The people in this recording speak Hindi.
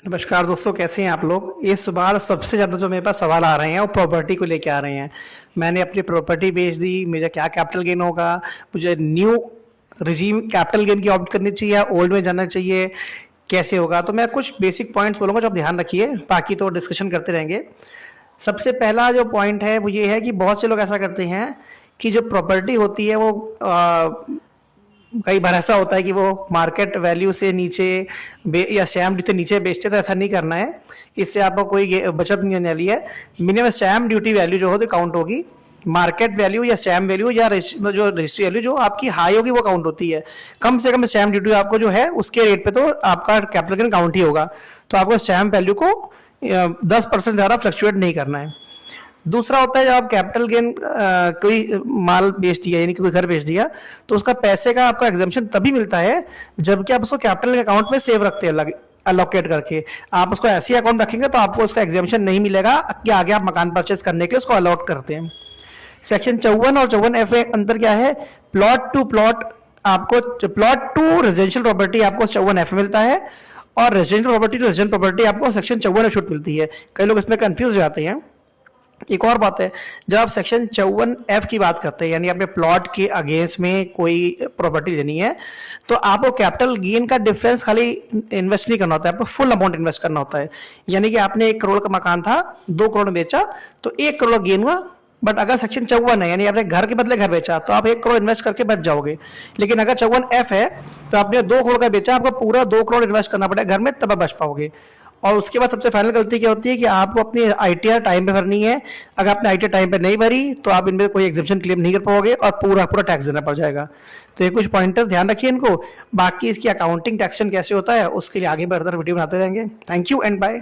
नमस्कार दोस्तों, कैसे हैं आप लोग। इस बार सबसे ज़्यादा जो मेरे पास सवाल आ रहे हैं वो प्रॉपर्टी को लेके आ रहे हैं। मैंने अपनी प्रॉपर्टी बेच दी, मेरा क्या कैपिटल गेन होगा, मुझे न्यू रिजीम कैपिटल गेन की ऑप्ट करनी चाहिए या ओल्ड में जाना चाहिए, कैसे होगा। तो मैं कुछ बेसिक पॉइंट्स बोलूँगा जो आप ध्यान रखिए, बाकी तो डिस्कशन करते रहेंगे। सबसे पहला जो पॉइंट है वो ये है कि बहुत से लोग ऐसा करते हैं कि जो प्रॉपर्टी होती है वो कई बार ऐसा होता है कि वो मार्केट वैल्यू से नीचे या स्टैम्प ड्यूटी से नीचे बेचते, तो ऐसा नहीं करना है। इससे आपको कोई बचत नहीं आने वाली है। मिनिमम स्टैम्प ड्यूटी वैल्यू जो होती काउंट होगी, मार्केट वैल्यू या स्टैम्प वैल्यू या जो रजिस्ट्री वैल्यू जो आपकी हाई होगी वो काउंट होती है। कम से कम स्टैम्प ड्यूटी आपको जो है उसके रेट पे तो आपका कैपिटल गेन काउंट ही होगा। तो आपको स्टैम्प वैल्यू को 10% ज़्यादा फ्लक्चुएट नहीं करना है। दूसरा होता है जब आप कैपिटल गेन कोई माल बेच दिया, यानी कि कोई घर बेच दिया, तो उसका पैसे का आपका एग्जम्पशन तभी मिलता है जबकि आप उसको कैपिटल अकाउंट में सेव रखते हैं, अलग अलोकेट करके। आप उसको ऐसी अकाउंट रखेंगे तो आपको उसका एग्जम्पशन नहीं मिलेगा कि आगे आप मकान परचेज करने के लिए उसको अलॉट करते हैं। सेक्शन 54 और 54F में अंतर क्या है? प्लॉट टू प्लॉट, आपको प्लॉट टू रेजिडेंशियल प्रॉपर्टी आपको 54F मिलता है, और residential property to residential property आपको सेक्शन 54 छूट मिलती है। कई लोग इसमें कंफ्यूज हो जाते हैं। एक और बात है, जब आप सेक्शन 54F की बात करते हैं, यानी आपने प्लॉट के अगेंस्ट में कोई प्रॉपर्टी लेनी है, तो आपको कैपिटल गेन का डिफरेंस खाली इन्वेस्ट नहीं करना होता है, आपको फुल अमाउंट इन्वेस्ट करना होता है। यानी कि आपने 1 करोड़ का मकान था, 2 करोड़ बेचा तो 1 करोड़ गेन हुआ। बट अगर सेक्शन 54 है, यानी आपने घर के बदले घर बेचा, तो आप 1 करोड़ इन्वेस्ट करके बच जाओगे। लेकिन अगर 54F है तो आपने 2 करोड़ का बेचा, आपको पूरा 2 करोड़ इन्वेस्ट करना पड़ेगा घर में, तब आप बच पाओगे। और उसके बाद सबसे फाइनल गलती क्या होती है कि आपको अपनी आईटीआर टाइम पे भरनी है। अगर आपने आईटीआर टाइम पे नहीं भरी तो आप इनमें कोई एग्जेम्पशन क्लेम नहीं कर पाओगे और पूरा पूरा टैक्स देना पड़ जाएगा। तो ये कुछ पॉइंटर्स ध्यान रखिए इनको। बाकी इसकी अकाउंटिंग टैक्सेशन कैसे होता है उसके लिए आगे बढ़कर वीडियो बनाते रहेंगे। Thank you and bye.